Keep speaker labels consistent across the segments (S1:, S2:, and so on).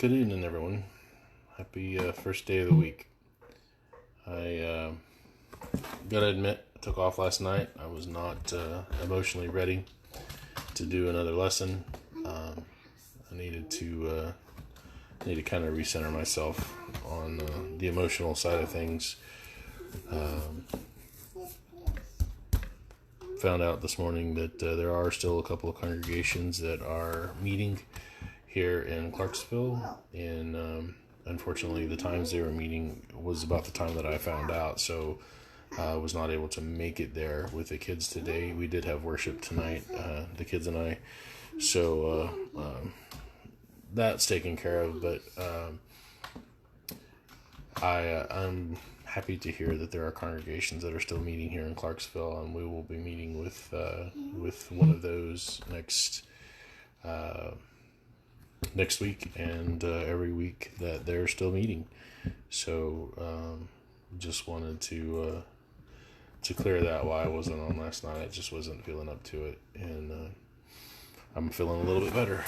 S1: Good evening, everyone. Happy first day of the week. I gotta admit, I took off last night. I was not emotionally ready to do another lesson. I needed to kind of recenter myself on the emotional side of things. Found out this morning that there are still a couple of congregations that are meeting here in Clarksville, and unfortunately the times they were meeting was about the time that I found out, so I was not able to make it there with the kids today. We did have worship tonight, the kids and I, so that's taken care of, but I'm happy to hear that there are congregations that are still meeting here in Clarksville, and we will be meeting with one of those next week and every week that they're still meeting. So just wanted to clear that while I wasn't on last night. I just wasn't feeling up to it, and I'm feeling a little bit better.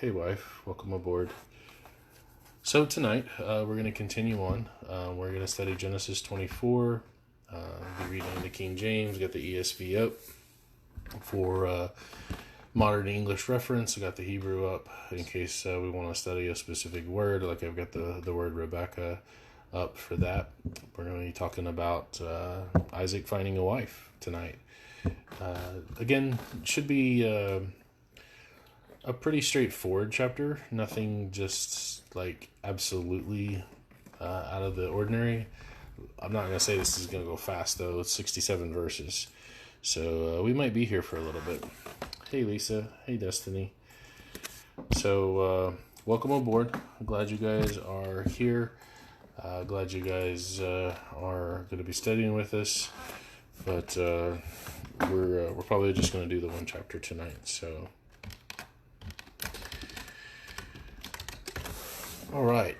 S1: Hey wife, welcome aboard. So tonight we're going to continue on. We're going to study Genesis 24. Be reading the King James. Got the ESV up for modern English reference. I got the Hebrew up in case we want to study a specific word. Like I've got the word Rebecca up for that. We're going to be talking about Isaac finding a wife tonight. Again, should be a pretty straightforward chapter. Nothing just like absolutely out of the ordinary. I'm not going to say this is going to go fast though. It's 67 verses. So we might be here for a little bit. Hey Lisa, hey Destiny. So welcome aboard. I'm glad you guys are here. Glad you guys are going to be studying with us. But we're probably just going to do the one chapter tonight. So all right,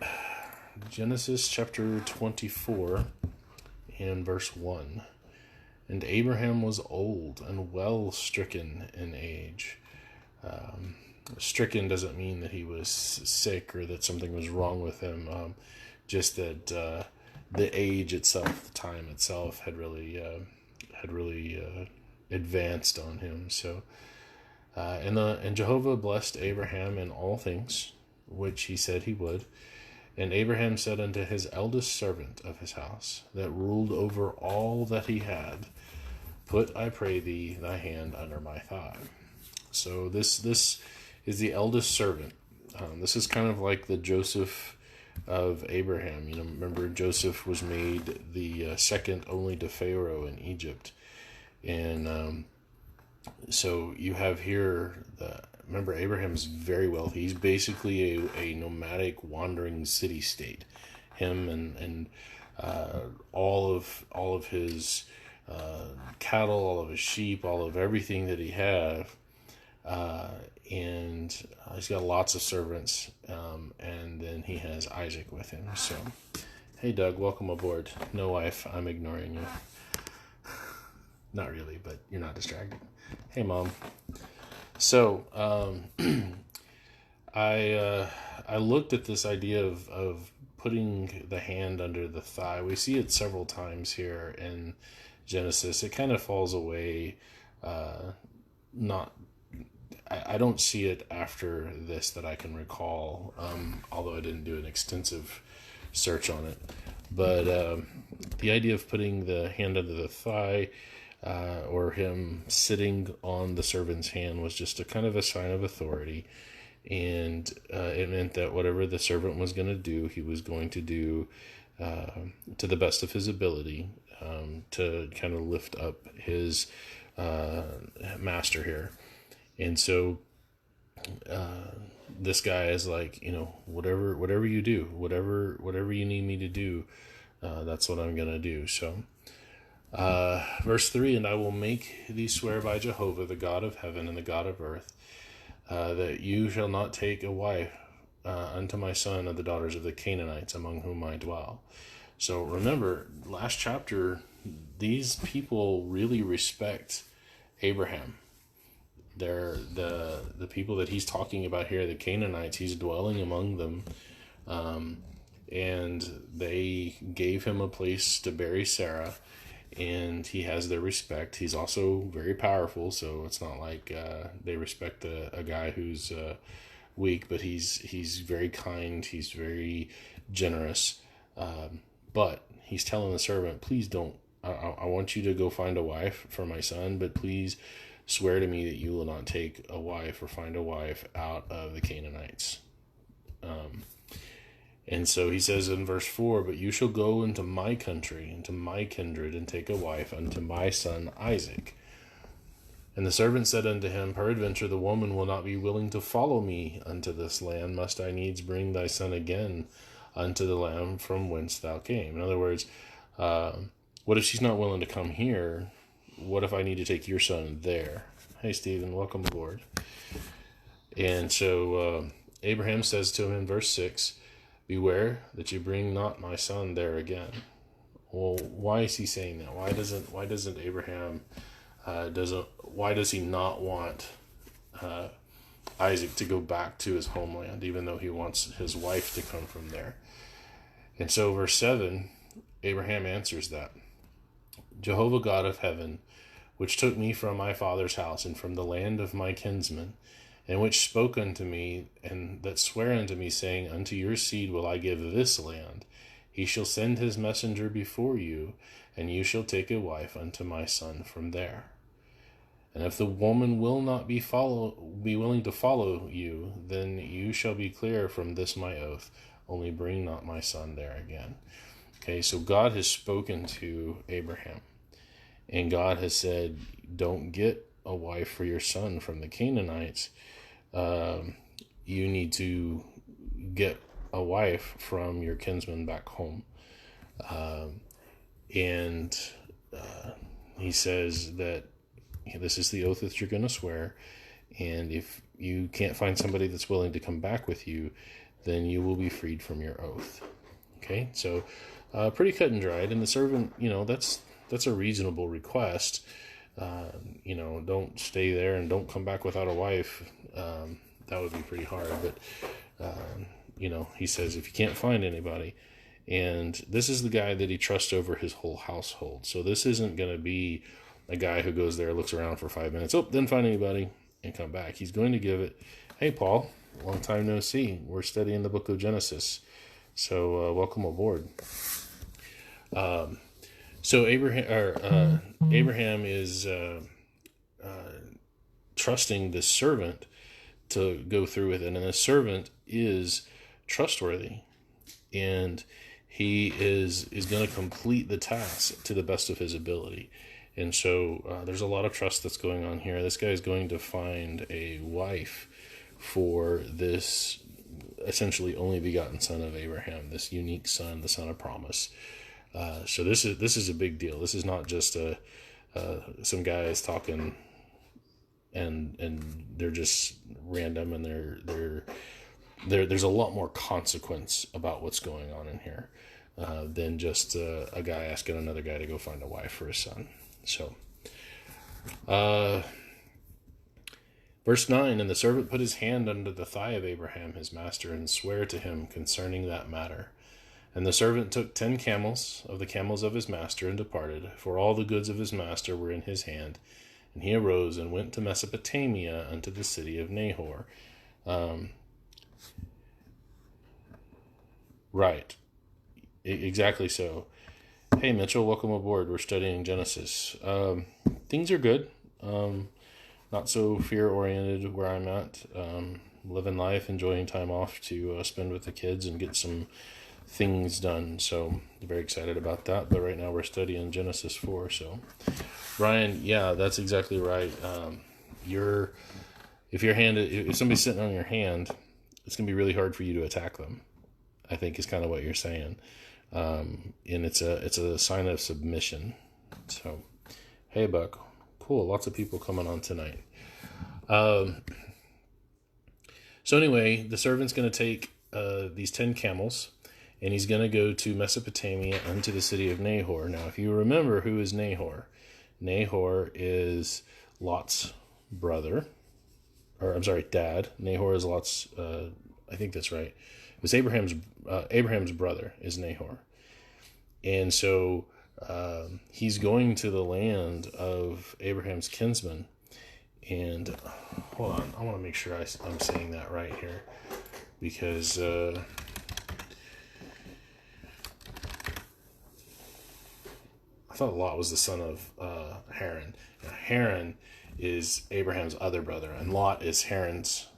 S1: Genesis chapter 24 and verse 1. And Abraham was old and well stricken in age. Stricken doesn't mean that he was sick or that something was wrong with him. Just that the age itself, the time itself, had really advanced on him. So, and Jehovah blessed Abraham in all things which he said he would. And Abraham said unto his eldest servant of his house, that ruled over all that he had, Put, I pray thee, thy hand under my thigh. So this is the eldest servant. This is kind of like the Joseph of Abraham. You know, remember Joseph was made the second only to Pharaoh in Egypt. And so you have here remember, Abraham's very wealthy. He's basically a nomadic, wandering city-state. Him and all of his cattle, all of his sheep, all of everything that he have, and he's got lots of servants. And then he has Isaac with him. So, hey Doug, welcome aboard. No wife, I'm ignoring you. Not really, but you're not distracted. Hey Mom. So, I looked at this idea of putting the hand under the thigh. We see it several times here in Genesis. It kind of falls away. I don't see it after this that I can recall, although I didn't do an extensive search on it. But the idea of putting the hand under the thigh, or him sitting on the servant's hand, was just a kind of a sign of authority. And it meant that whatever the servant was going to do, he was going to do to the best of his ability, to kind of lift up his master here. And so this guy is like, whatever you do, whatever you need me to do, that's what I'm going to do. So verse 3, and I will make thee swear by Jehovah, the God of heaven and the God of earth, that you shall not take a wife unto my son of the daughters of the Canaanites among whom I dwell. So remember, last chapter, these people really respect Abraham. They're the people that he's talking about here, the Canaanites. He's dwelling among them. And they gave him a place to bury Sarah, and he has their respect. He's also very powerful, so it's not like they respect a guy who's weak, but he's very kind. He's very generous. But he's telling the servant, please don't. I want you to go find a wife for my son, but please swear to me that you will not take a wife or find a wife out of the Canaanites. And so he says in verse 4, but you shall go into my country, into my kindred, and take a wife unto my son Isaac. And the servant said unto him, peradventure the woman will not be willing to follow me unto this land. Must I needs bring thy son again unto the land from whence thou came? In other words, what if she's not willing to come here? What if I need to take your son there? Hey, Stephen, welcome aboard. And so Abraham says to him in verse 6, beware that you bring not my son there again. Well, why is he saying that? Why doesn't Abraham why does he not want Isaac to go back to his homeland, even though he wants his wife to come from there? And so verse 7, Abraham answers that. Jehovah God of heaven, which took me from my father's house and from the land of my kinsmen, and which spoke unto me, and that sware unto me, saying, unto your seed will I give this land. He shall send his messenger before you, and you shall take a wife unto my son from there. And if the woman will not be willing to follow you, then you shall be clear from this my oath. Only bring not my son there again. Okay, so God has spoken to Abraham, and God has said, don't get a wife for your son from the Canaanites. You need to get a wife from your kinsman back home. And he says that this is the oath that you're going to swear. And if you can't find somebody that's willing to come back with you, then you will be freed from your oath. Okay, so pretty cut and dried. And the servant, that's a reasonable request. Don't stay there and don't come back without a wife. That would be pretty hard. But, he says, if you can't find anybody, and this is the guy that he trusts over his whole household. So this isn't going to be a guy who goes there, looks around for 5 minutes, didn't find anybody, and come back. He's going to give it. Hey, Paul, long time no see. We're studying the book of Genesis. So welcome aboard. So Abraham is trusting this servant to go through with it, and the servant is trustworthy, and he is going to complete the task to the best of his ability. And so there's a lot of trust that's going on here. This guy is going to find a wife for this essentially only begotten son of Abraham, this unique son, the son of promise. So this is a big deal. This is not just some guys talking and they're just random, and there's a lot more consequence about what's going on in here than just a guy asking another guy to go find a wife for his son. So, verse 9, and the servant put his hand under the thigh of Abraham his master, and sware to him concerning that matter. And the servant took 10 camels of the camels of his master, and departed, for all the goods of his master were in his hand. And he arose and went to Mesopotamia unto the city of Nahor. Right. Exactly so. Hey, Mitchell, welcome aboard. We're studying Genesis. Things are good. Not so fear-oriented where I'm at. Living life, enjoying time off to spend with the kids and get some things done. So very excited about that. But right now we're studying Genesis 4. So, Brian, yeah, that's exactly right. If somebody's sitting on your hand, it's gonna be really hard for you to attack them, I think is kind of what you're saying. And it's a sign of submission. So, hey, Buck, cool. Lots of people coming on tonight. So anyway, the servant's going to take these 10 camels, and he's going to go to Mesopotamia unto the city of Nahor. Now, if you remember, who is Nahor? Nahor is Lot's brother, dad. Nahor is Lot's, I think that's right. was Abraham's brother is Nahor. And so he's going to the land of Abraham's kinsman. And hold on, I want to make sure I'm saying that right here, because I thought Lot was the son of Haran. Now, Haran is Abraham's other brother, and Lot is Haran's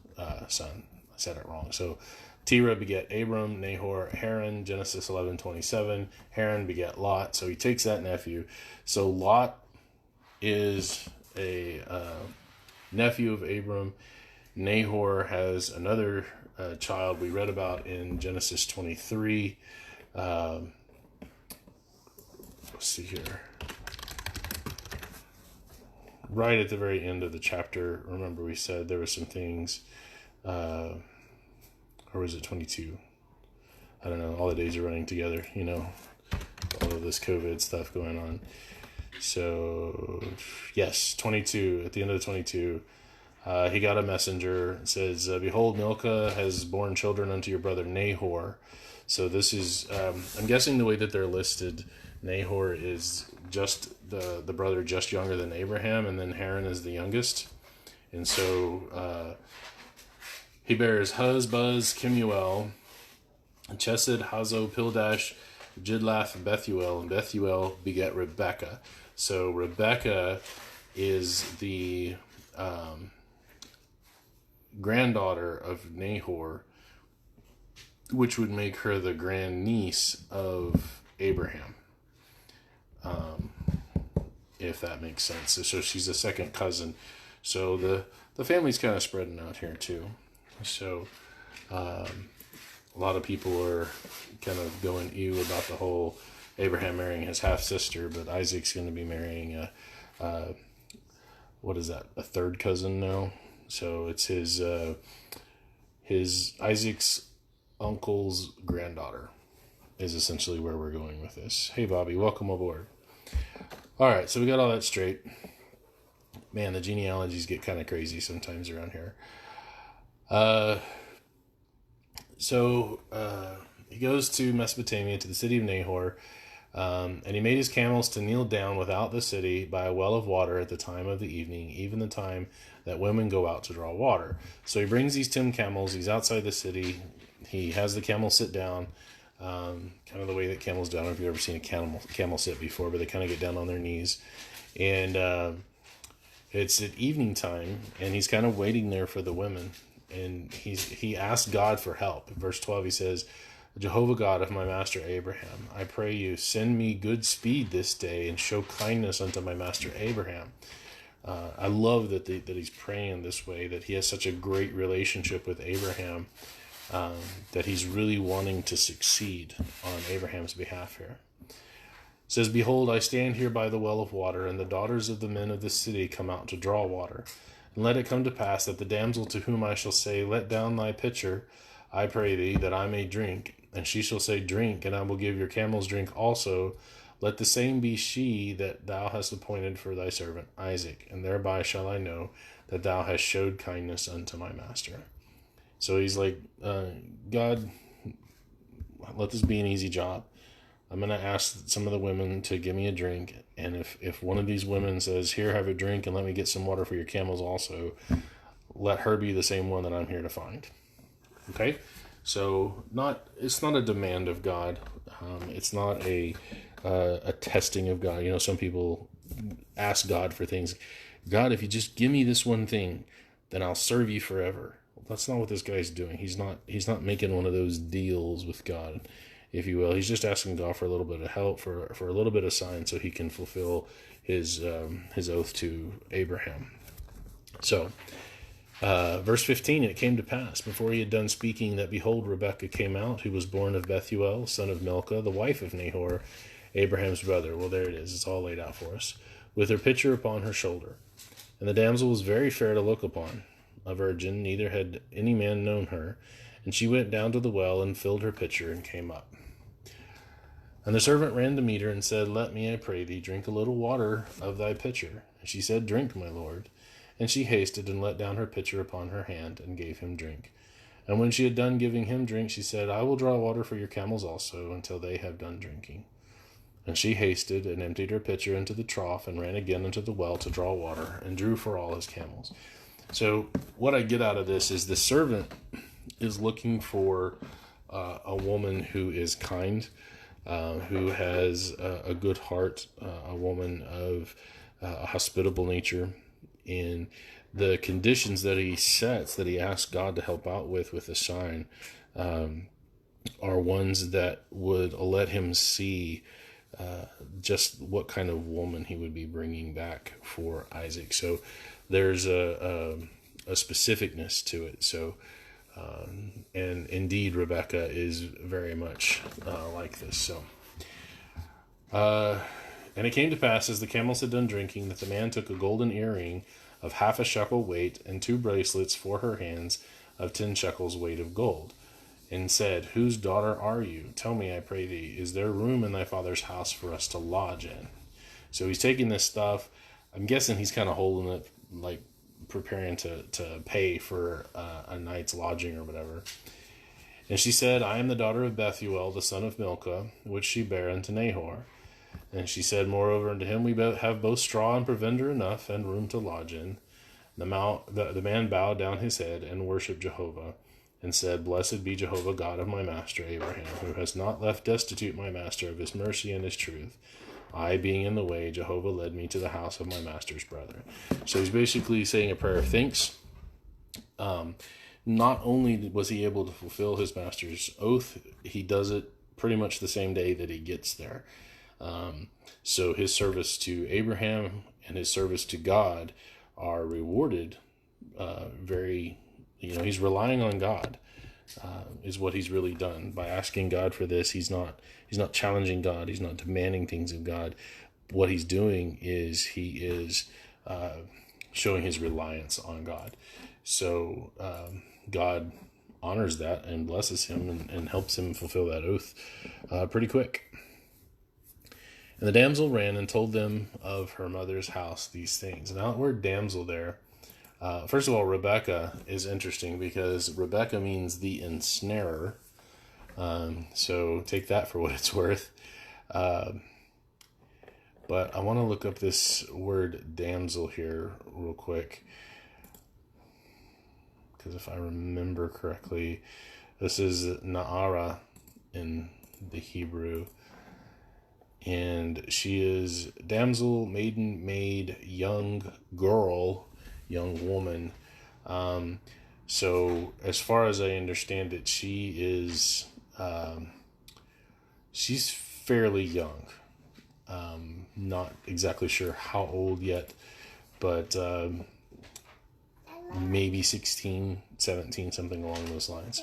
S1: son. I said it wrong. So Terah beget Abram, Nahor, Haran, Genesis 11:27. Haran beget Lot. So he takes that nephew. So Lot is a nephew of Abram. Nahor has another child we read about in Genesis 23. Let's see here. Right at the very end of the chapter, remember we said there were some things, or was it 22? I don't know. All the days are running together, all of this COVID stuff going on. So, yes, 22, at the end of the 22, he got a messenger. It says, behold, Milcah has borne children unto your brother Nahor. So this is, I'm guessing the way that they're listed, Nahor is just the brother just younger than Abraham, and then Haran is the youngest. And so he bears Huz, Buz, Kemuel, Chesed, Hazo, Pildash, Jidlaph, Bethuel, and Bethuel beget Rebekah. So Rebekah is the granddaughter of Nahor, which would make her the grandniece of Abraham, if that makes sense. So she's a second cousin. So the family's kind of spreading out here too. So a lot of people are kind of going ew about the whole Abraham marrying his half-sister, but Isaac's going to be marrying what is that, a third cousin now? So it's his Isaac's uncle's granddaughter is essentially where we're going with this. Hey, Bobby, welcome aboard. All right, so we got all that straight. Man, the genealogies get kind of crazy sometimes around here. So he goes to Mesopotamia, to the city of Nahor, and he made his camels to kneel down without the city by a well of water at the time of the evening, even the time that women go out to draw water. So he brings these 10 camels. He's outside the city. He has the camel sit down, kind of the way that camels do. I don't know if you've ever seen a camel sit before, but they kind of get down on their knees. And it's at evening time, and he's kind of waiting there for the women. And he asks God for help. In verse 12, he says, Jehovah God of my master Abraham, I pray you, send me good speed this day and show kindness unto my master Abraham. I love that he's praying this way, that he has such a great relationship with Abraham, that he's really wanting to succeed on Abraham's behalf here. It says, behold, I stand here by the well of water, and the daughters of the men of the city come out to draw water. And let it come to pass that the damsel to whom I shall say, let down thy pitcher, I pray thee, that I may drink. And she shall say, drink, and I will give your camels drink also. Let the same be she that thou hast appointed for thy servant Isaac, and thereby shall I know that thou hast showed kindness unto my master. So he's like, God, let this be an easy job. I'm going to ask some of the women to give me a drink. And if one of these women says, here, have a drink and let me get some water for your camels also, let her be the same one that I'm here to find. Okay? So it's not a demand of God. It's not a testing of God. Some people ask God for things. God, if you just give me this one thing, then I'll serve you forever. Well, that's not what this guy's doing. He's not making one of those deals with God, if you will. He's just asking God for a little bit of help, for a little bit of sign, so he can fulfill his oath to Abraham. So, verse 15, it came to pass, before he had done speaking, that behold, Rebekah came out, who was born of Bethuel, son of Milcah, the wife of Nahor, Abraham's brother. Well, there it is. It's all laid out for us. With her pitcher upon her shoulder. And the damsel was very fair to look upon, a virgin, neither had any man known her. And she went down to the well and filled her pitcher and came up. And the servant ran to meet her and said, let me, I pray thee, drink a little water of thy pitcher. And she said, drink, my lord. And she hasted and let down her pitcher upon her hand and gave him drink. And when she had done giving him drink, she said, I will draw water for your camels also, until they have done drinking. And she hasted and emptied her pitcher into the trough and ran again into the well to draw water and drew for all his camels. So what I get out of this is the servant is looking for a woman who is kind, who has a good heart, a woman of a hospitable nature. And the conditions that he sets, that he asks God to help out with a sign, are ones that would let him see just what kind of woman he would be bringing back for Isaac. So there's a specificness to it. So, and indeed, Rebecca is very much like this. So, and it came to pass, as the camels had done drinking, that the man took a golden earring of 1/2 shekel weight, and 2 bracelets for her hands of 10 shekels weight of gold, and said, Whose daughter are you? Tell me, I pray thee, is there room in thy father's house for us to lodge in? So he's taking this stuff. I'm guessing he's kind of holding it, like preparing to pay for a night's lodging or whatever. And she said, I am the daughter of Bethuel, the son of Milcah, which she bare unto Nahor. And she said, moreover, unto him we have both straw and provender enough, and room to lodge in. The man bowed down his head and worshipped Jehovah, and said, Blessed be Jehovah, God of my master Abraham, who has not left destitute my master of his mercy and his truth. I being in the way, Jehovah led me to the house of my master's brother. So he's basically saying a prayer of thanks. Not only was he able to fulfill his master's oath, he does it pretty much the same day that he gets there. So his service to Abraham and his service to God are rewarded very, he's relying on God, is what he's really done by asking God for this. He's not challenging God. He's not demanding things of God. What he's doing is he is showing his reliance on God. So God honors that and blesses him and helps him fulfill that oath pretty quick. And the damsel ran and told them of her mother's house these things. Now, the word damsel there, first of all, Rebecca is interesting because Rebecca means the ensnarer. So take that for what it's worth. But I want to look up this word damsel here real quick, because if I remember correctly, this is Naara in the Hebrew. And she is damsel, maiden, maid, young girl, young woman. So as far as I understand it, she is, she's fairly young. Not exactly sure how old yet, but maybe 16, 17, something along those lines.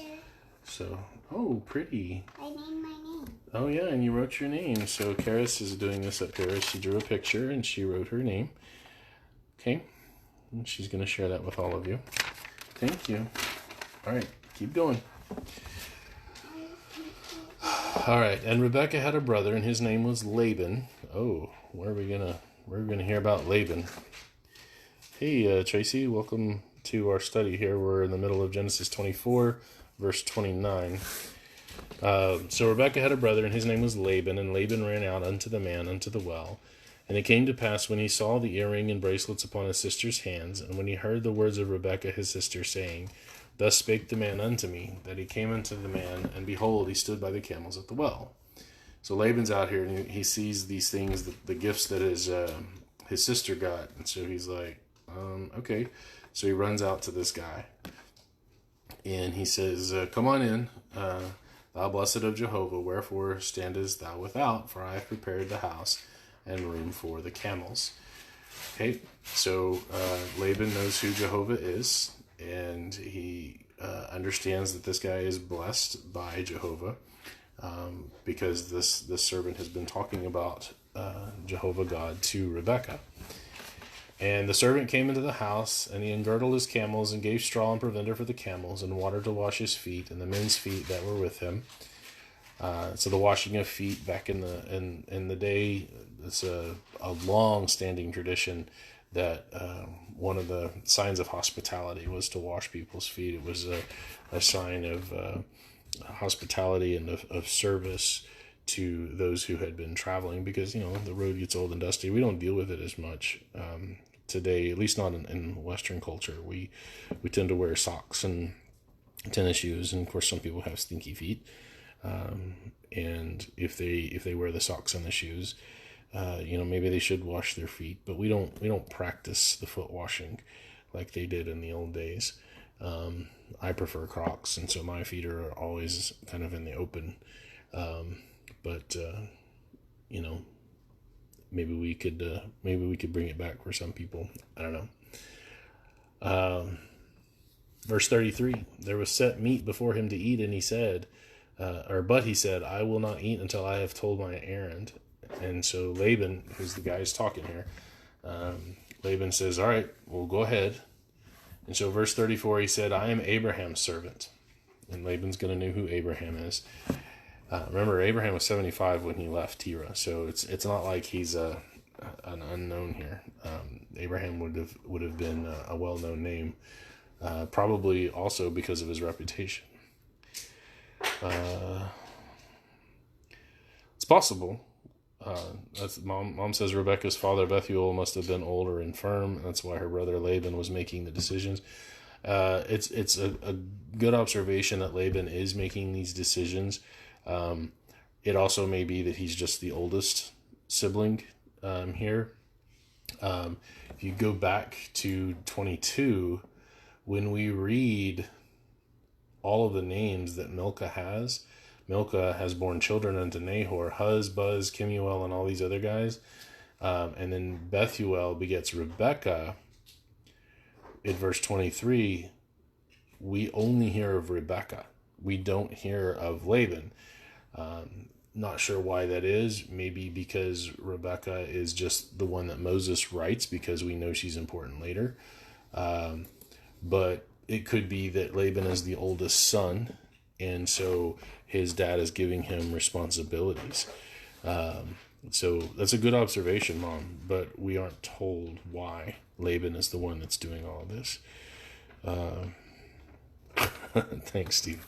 S1: So, oh, pretty.
S2: I named my name.
S1: Oh, yeah, and you wrote your name. So Karis is doing this up here. She drew a picture and she wrote her name. Okay. And she's going to share that with all of you. Thank you. All right, keep going. All right, and Rebecca had a brother, and his name was Laban. Oh, we're gonna hear about Laban. Hey, Tracy, welcome to our study here. We're in the middle of Genesis 24, verse 29. So Rebekah had a brother, and his name was Laban, and Laban ran out unto the man unto the well. And it came to pass, when he saw the earring and bracelets upon his sister's hands, and when he heard the words of Rebekah his sister, saying, Thus spake the man unto me, that he came unto the man, and behold, he stood by the camels at the well. So Laban's out here, and he sees these things, the gifts that his sister got, and so he's like, okay. So he runs out to this guy, and he says, Come on in, thou blessed of Jehovah, wherefore standest thou without? For I have prepared the house and room for the camels. Okay, so Laban knows who Jehovah is, and he understands that this guy is blessed by Jehovah, because this servant has been talking about Jehovah God to Rebekah. And the servant came into the house, and he engirdled his camels, and gave straw and provender for the camels, and water to wash his feet, and the men's feet that were with him. So the washing of feet back in the day, it's a long-standing tradition that one of the signs of hospitality was to wash people's feet. It was a sign of hospitality and of service to those who had been traveling, because, the road gets old and dusty. We don't deal with it as much today, at least not in Western culture. We tend to wear socks and tennis shoes, and of course some people have stinky feet. And if they wear the socks and the shoes, maybe they should wash their feet, but we don't practice the foot washing like they did in the old days. I prefer Crocs, and so my feet are always kind of in the open. But maybe we could bring it back for some people. I don't know. Verse 33, there was set meat before him to eat, and he said, but he said, I will not eat until I have told my errand. And so Laban, who's the guy who's talking here, Laban says, all right, well, go ahead. And so verse 34, he said, I am Abraham's servant. And Laban's going to know who Abraham is. Remember, Abraham was 75 when he left Terah, so it's not like he's an unknown here. Abraham would have been a well-known name, probably also because of his reputation. It's possible. Mom says Rebekah's father Bethuel must have been older and firm. That's why her brother Laban was making the decisions. It's a good observation that Laban is making these decisions. It also may be that he's just the oldest sibling here. If you go back to 22, when we read all of the names that Milcah has borne children unto Nahor, Huz, Buz, Kemuel, and all these other guys. And then Bethuel begets Rebekah. In verse 23, we only hear of Rebekah. We don't hear of Laban. Not sure why that is. Maybe because Rebekah is just the one that Moses writes, because we know she's important later. But it could be that Laban is the oldest son, and so his dad is giving him responsibilities. So that's a good observation, Mom, but we aren't told why Laban is the one that's doing all this. Thanks, Steve.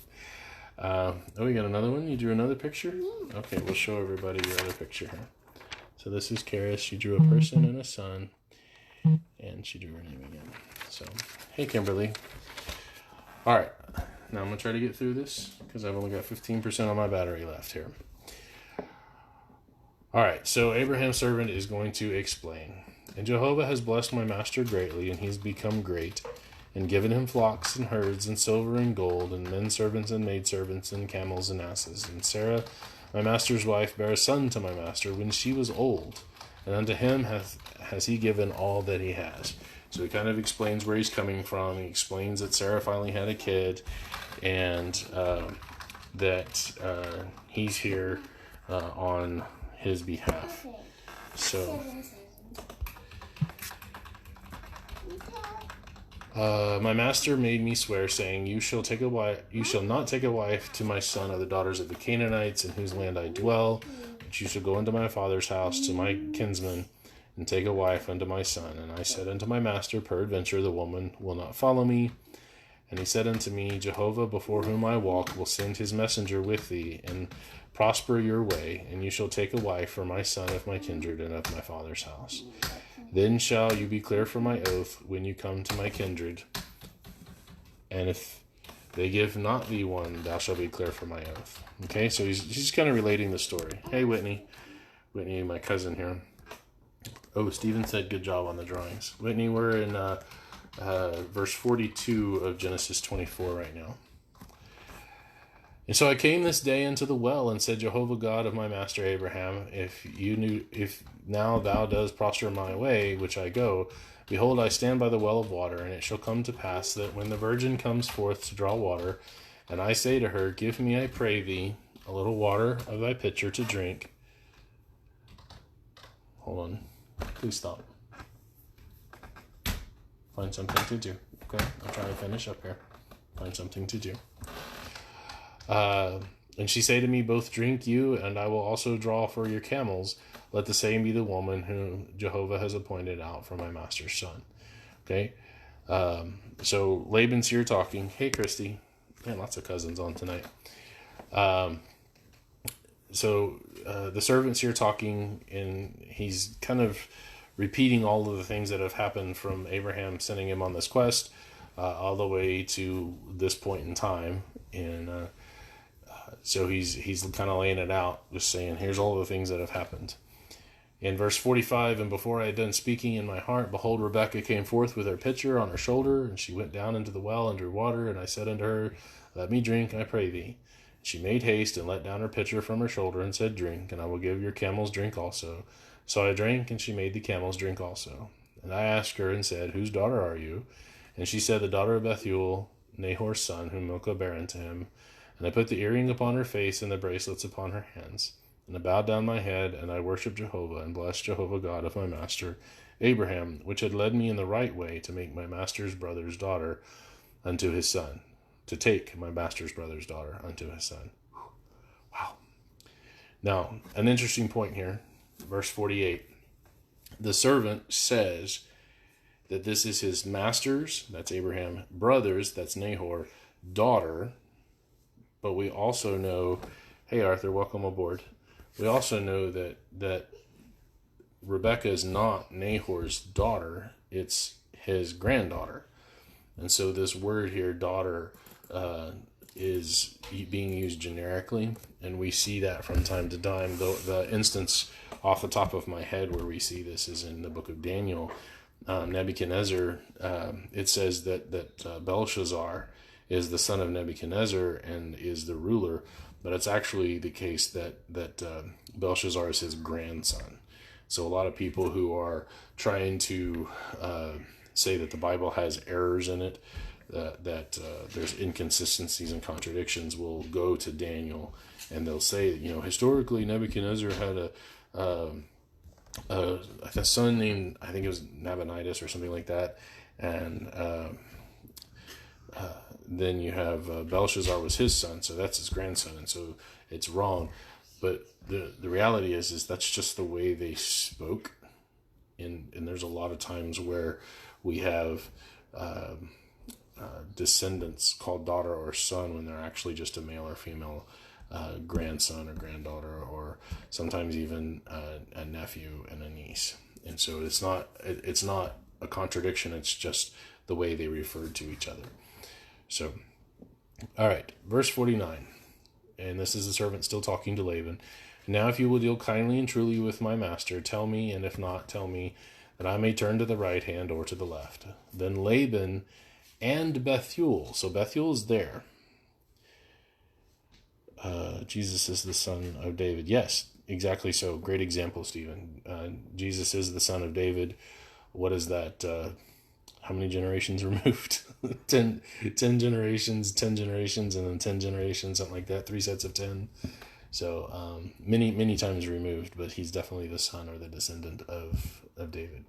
S1: We got another one. You drew another picture? Okay, we'll show everybody your other picture here. So this is Karis. She drew a person and a son, and she drew her name again. So, hey, Kimberly. All right, now I'm going to try to get through this because I've only got 15% of my battery left here. All right, so Abraham's servant is going to explain. And Jehovah has blessed my master greatly, and he's become great, and given him flocks and herds and silver and gold, and men servants and maidservants and camels and asses. And Sarah, my master's wife, bare a son to my master when she was old, and unto him has he given all that he has. So he kind of explains where he's coming from. He explains that Sarah finally had a kid, and that he's here on his behalf. So my master made me swear, saying, you shall not take a wife to my son of the daughters of the Canaanites, in whose land I dwell, but you shall go into my father's house to my kinsman, and take a wife unto my son. And I said unto my master, peradventure the woman will not follow me. And he said unto me, Jehovah, before whom I walk, will send his messenger with thee, and prosper your way, and you shall take a wife for my son of my kindred and of my father's house. Then shall you be clear for my oath when you come to my kindred. And if they give not thee one, thou shalt be clear for my oath. Okay, so he's kind of relating the story. Hey, Whitney, my cousin here. Oh, Stephen said good job on the drawings. Whitney, we're in verse 42 of Genesis 24 right now. And so I came this day unto the well, and said, Jehovah God of my master Abraham, if now thou dost prosper my way, which I go, behold, I stand by the well of water, and it shall come to pass that when the virgin comes forth to draw water, and I say to her, give me, I pray thee, a little water of thy pitcher to drink. Hold on. Please stop. Find something to do. Okay, I'm trying to finish up here. Find something to do. And she say to me, both drink you, and I will also draw for your camels. Let the same be the woman whom Jehovah has appointed out for my master's son. Okay. So Laban's here talking. Hey, Christy. Man, lots of cousins on tonight. The servant's here talking, and he's kind of repeating all of the things that have happened from Abraham sending him on this quest all the way to this point in time. And so he's kind of laying it out, just saying, here's all the things that have happened. In verse 45, and before I had done speaking in my heart, behold, Rebekah came forth with her pitcher on her shoulder, and she went down into the well and drew water. And I said unto her, let me drink, I pray thee. She made haste and let down her pitcher from her shoulder and said, drink, and I will give your camels drink also. So I drank, and she made the camels drink also. And I asked her and said, whose daughter are you? And she said, the daughter of Bethuel, Nahor's son, whom Milcah bare unto him. And I put the earring upon her face and the bracelets upon her hands. And I bowed down my head, and I worshipped Jehovah, and blessed Jehovah God of my master Abraham, which had led me in the right way to make my master's brother's daughter unto his son. To take my master's brother's daughter unto his son. Wow. Now, an interesting point here. Verse 48. The servant says that this is his master's, that's Abraham, brother's, that's Nahor, daughter. But we also know, hey Arthur, welcome aboard. We also know that Rebekah is not Nahor's daughter, it's his granddaughter. And so this word here, daughter, is being used generically, and we see that from time to time. The instance off the top of my head where we see this is in the book of Daniel. Nebuchadnezzar, it says that Belshazzar is the son of Nebuchadnezzar and is the ruler, but it's actually the case that Belshazzar is his grandson. So a lot of people who are trying to say that the Bible has errors in it, that there's inconsistencies and contradictions, will go to Daniel, and they'll say, historically Nebuchadnezzar had a son named, I think it was Nabonidus or something like that, and then you have Belshazzar was his son, so that's his grandson, and so it's wrong. But the reality is that's just the way they spoke, and there's a lot of times where we have descendants called daughter or son when they're actually just a male or female grandson or granddaughter, or sometimes even a nephew and a niece. And so it's not a contradiction, it's just the way they referred to each other. So, all right, verse 49, and this is the servant still talking to Laban. Now if you will deal kindly and truly with my master, tell me, and if not, tell me, that I may turn to the right hand or to the left. Then Laban and Bethuel, so Bethuel is there. Jesus is the son of David. Yes, exactly so. Great example, Stephen. Jesus is the son of David. What is that? How many generations removed? 10 generations, 10 generations, and then 10 generations, something like that. 3 sets of 10. So many times removed, but he's definitely the son or the descendant of David.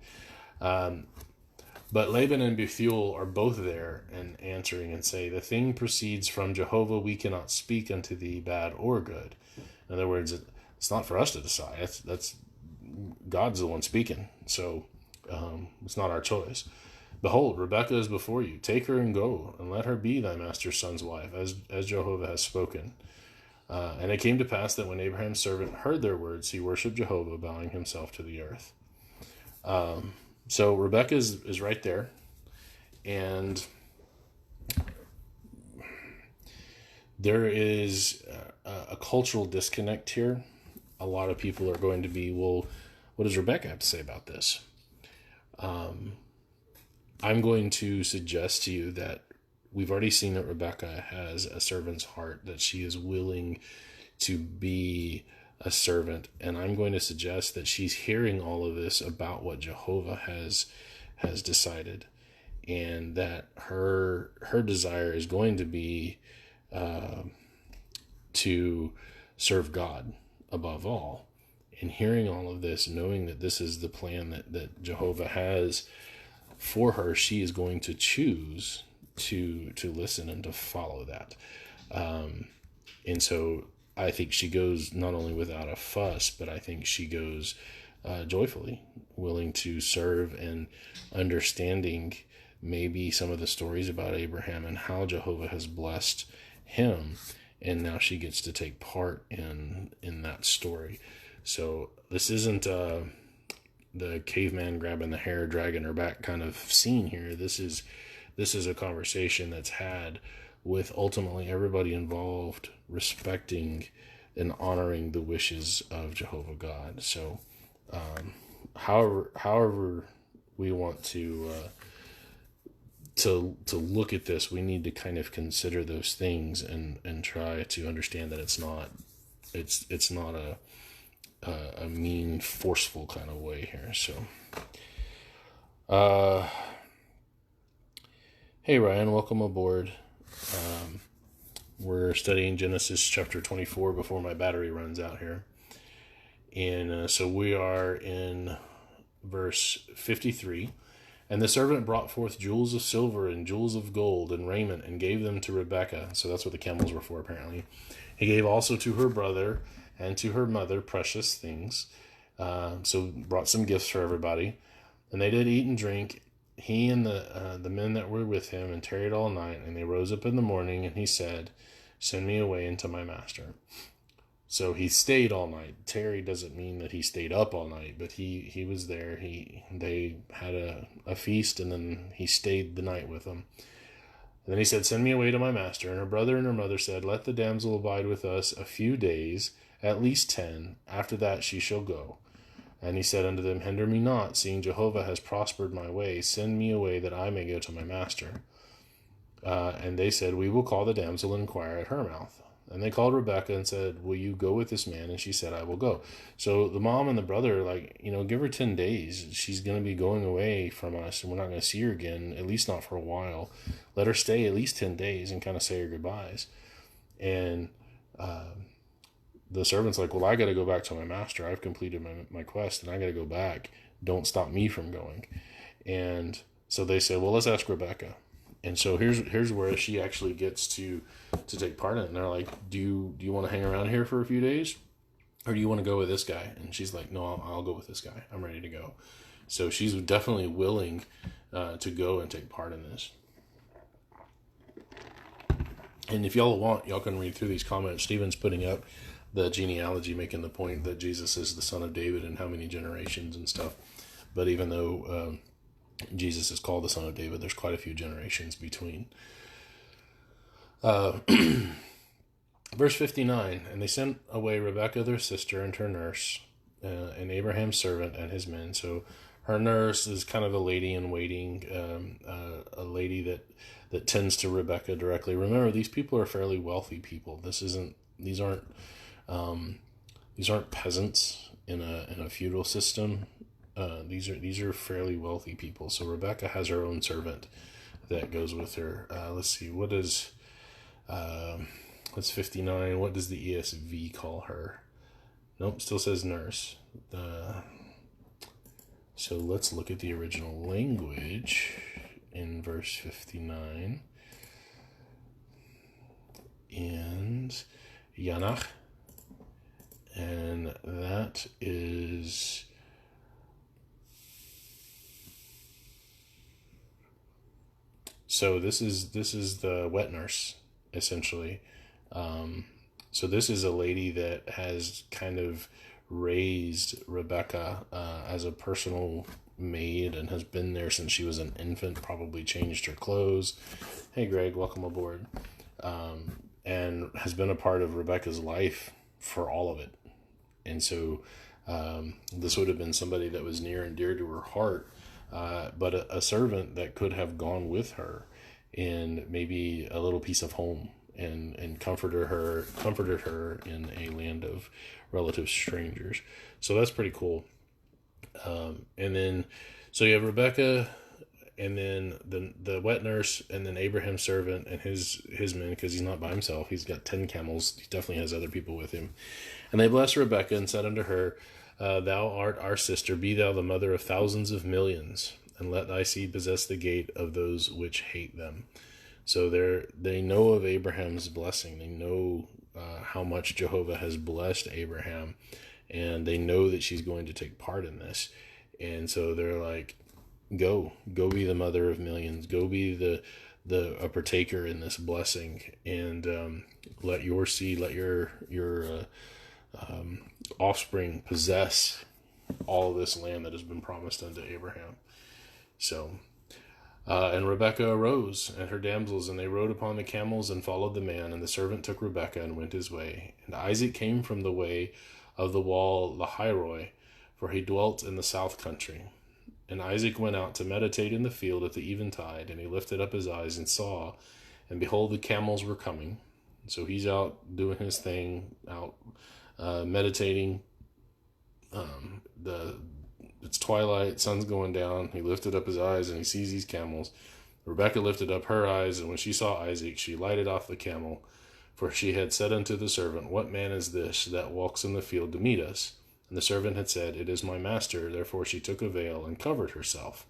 S1: But Laban and Bethuel are both there and answering and say, the thing proceeds from Jehovah, we cannot speak unto thee bad or good. In other words, it's not for us to decide. That's God's the one speaking. So it's not our choice. Behold, Rebekah is before you. Take her and go, and let her be thy master's son's wife, as Jehovah has spoken. And it came to pass that when Abraham's servant heard their words, he worshipped Jehovah, bowing himself to the earth. So Rebekah is right there, and there is a cultural disconnect here. A lot of people are going to be, well, what does Rebekah have to say about this? I'm going to suggest to you that we've already seen that Rebekah has a servant's heart, that she is willing to be a servant, and I'm going to suggest that she's hearing all of this about what Jehovah has decided, and that her desire is going to be to serve God above all. And hearing all of this, knowing that this is the plan that Jehovah has for her, she is going to choose to listen and to follow that. And so I think she goes not only without a fuss, but I think she goes joyfully, willing to serve and understanding maybe some of the stories about Abraham and how Jehovah has blessed him, and now she gets to take part in that story. So this isn't the caveman grabbing the hair, dragging her back kind of scene here. This is a conversation that's had with ultimately everybody involved respecting and honoring the wishes of Jehovah God. So however we want to look at this, we need to kind of consider those things and try to understand that it's not a mean, forceful kind of way here. So hey Ryan, welcome aboard. We're studying Genesis chapter 24 before my battery runs out here. And so we are in verse 53. And the servant brought forth jewels of silver and jewels of gold and raiment and gave them to Rebekah. So that's what the camels were for, apparently. He gave also to her brother and to her mother precious things. So brought some gifts for everybody. And they did eat and drink, he and the men that were with him, and tarried all night. And they rose up in the morning, and he said, send me away into my master. So he stayed all night. Tarry doesn't mean that he stayed up all night, but he was there. They had a feast, and then he stayed the night with them. And then he said, send me away to my master. And her brother and her mother said, let the damsel abide with us a few days, at least 10. After that she shall go. And he said unto them, hinder me not, seeing Jehovah has prospered my way. Send me away that I may go to my master. And they said, we will call the damsel and inquire at her mouth. And they called Rebekah and said, will you go with this man? And she said, I will go. So the mom and the brother are like, give her 10 days. She's going to be going away from us, and we're not going to see her again, at least not for a while. Let her stay at least 10 days and kind of say her goodbyes. And the servant's like, well, I got to go back to my master. I've completed my quest, and I got to go back. Don't stop me from going. And so they said, well, let's ask Rebekah. And so here's where she actually gets to take part in it. And they're like, do you want to hang around here for a few days? Or do you want to go with this guy? And she's like, no, I'll go with this guy. I'm ready to go. So she's definitely willing to go and take part in this. And if y'all want, y'all can read through these comments. Stephen's putting up the genealogy, making the point that Jesus is the son of David and how many generations and stuff. But even though Jesus is called the son of David, there's quite a few generations between. Verse 59, and they sent away Rebekah their sister and her nurse, and Abraham's servant and his men. So her nurse is kind of a lady in waiting, a lady that tends to Rebekah directly. Remember, these people are fairly wealthy people. These aren't peasants in a feudal system. These are fairly wealthy people. So Rebekah has her own servant that goes with her. Let's see, what is that's 59. What does the ESV call her? Nope, still says nurse. So let's look at the original language in verse 59. And Yanach, and that is so this is the wet nurse, essentially. So this is a lady that has kind of raised Rebekah as a personal maid and has been there since she was an infant, probably changed her clothes. Hey Greg, welcome aboard. And has been a part of Rebekah's life for all of it. And so this would have been somebody that was near and dear to her heart, but a servant that could have gone with her in maybe a little piece of home and comforted her in a land of relative strangers. So that's pretty cool. And then, so you have Rebekah, and then the wet nurse, and then Abraham's servant and his men, because he's not by himself. He's got 10 camels. He definitely has other people with him. And they blessed Rebekah and said unto her, thou art our sister, be thou the mother of thousands of millions, and let thy seed possess the gate of those which hate them. So they know of Abraham's blessing. They know how much Jehovah has blessed Abraham, and they know that she's going to take part in this. And so they're like, go be the mother of millions, go be a partaker in this blessing, and let your seed, let your offspring possess all of this land that has been promised unto Abraham. So and Rebekah arose, and her damsels, and they rode upon the camels, and followed the man. And the servant took Rebekah, and went his way. And Isaac came from the way of the wall Lahairoi, for he dwelt in the south country. And Isaac went out to meditate in the field at the eventide, and he lifted up his eyes and saw, and behold, the camels were coming. So he's out doing his thing, out meditating. It's twilight, sun's going down. He lifted up his eyes, and he sees these camels. Rebekah lifted up her eyes, and when she saw Isaac, she lighted off the camel, for she had said unto the servant, What man is this that walks in the field to meet us? And the servant had said, It is my master. Therefore she took a veil and covered herself.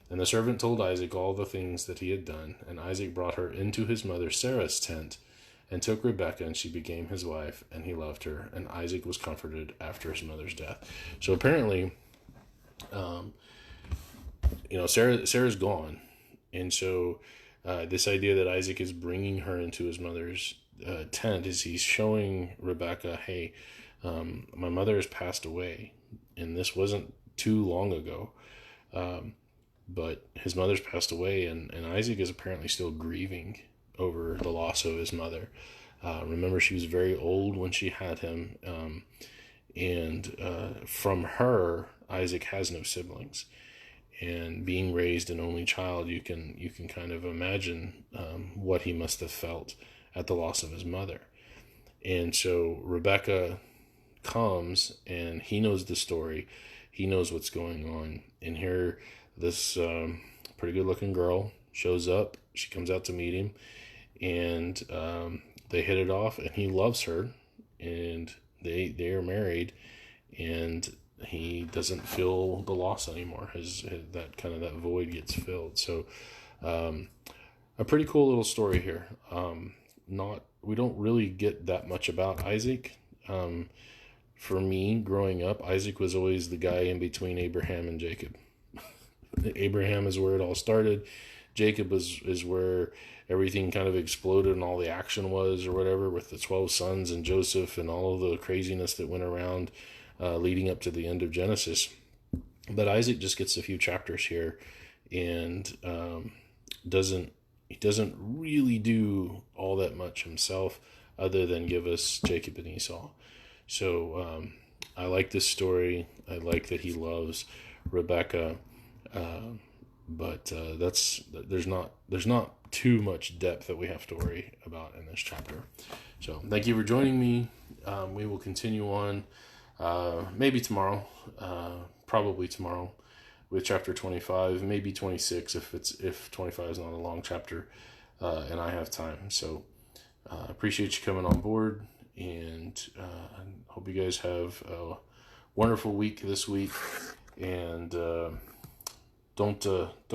S1: And the servant told Isaac all the things that he had done. And Isaac brought her into his mother Sarah's tent, and took Rebekah, and she became his wife, and he loved her. And Isaac was comforted after his mother's death. So apparently, Sarah's gone. And so this idea that Isaac is bringing her into his mother's tent is he's showing Rebekah, hey, my mother has passed away, and this wasn't too long ago, but his mother's passed away, and Isaac is apparently still grieving over the loss of his mother. Remember, she was very old when she had him, and from her, Isaac has no siblings. And being raised an only child, you can kind of imagine what he must have felt at the loss of his mother. And so Rebekah comes, and he knows the story. He knows what's going on. And here, this pretty good-looking girl shows up. She comes out to meet him, and they hit it off, and he loves her, and they are married, and he doesn't feel the loss anymore. That void gets filled. So a pretty cool little story here. We don't really get that much about Isaac. For me, growing up, Isaac was always the guy in between Abraham and Jacob. Abraham is where it all started. Jacob is where everything kind of exploded and all the action was, or whatever, with the 12 sons and Joseph and all of the craziness that went around leading up to the end of Genesis. But Isaac just gets a few chapters here, and doesn't really do all that much himself, other than give us Jacob and Esau. So I like this story. I like that he loves Rebekah, but there's not too much depth that we have to worry about in this chapter. So thank you for joining me. We will continue on maybe tomorrow, probably tomorrow, with chapter 25, maybe 26 if 25 is not a long chapter, and I have time. So appreciate you coming on board, and hope you guys have a wonderful week this week, and don't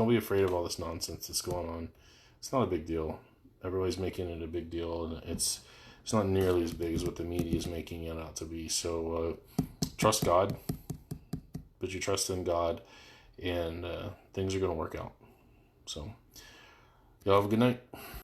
S1: be afraid of all this nonsense that's going on. It's not a big deal. Everybody's making it a big deal, and it's not nearly as big as what the media is making it out to be. So trust God, put your trust in God, and things are going to work out. So y'all have a good night.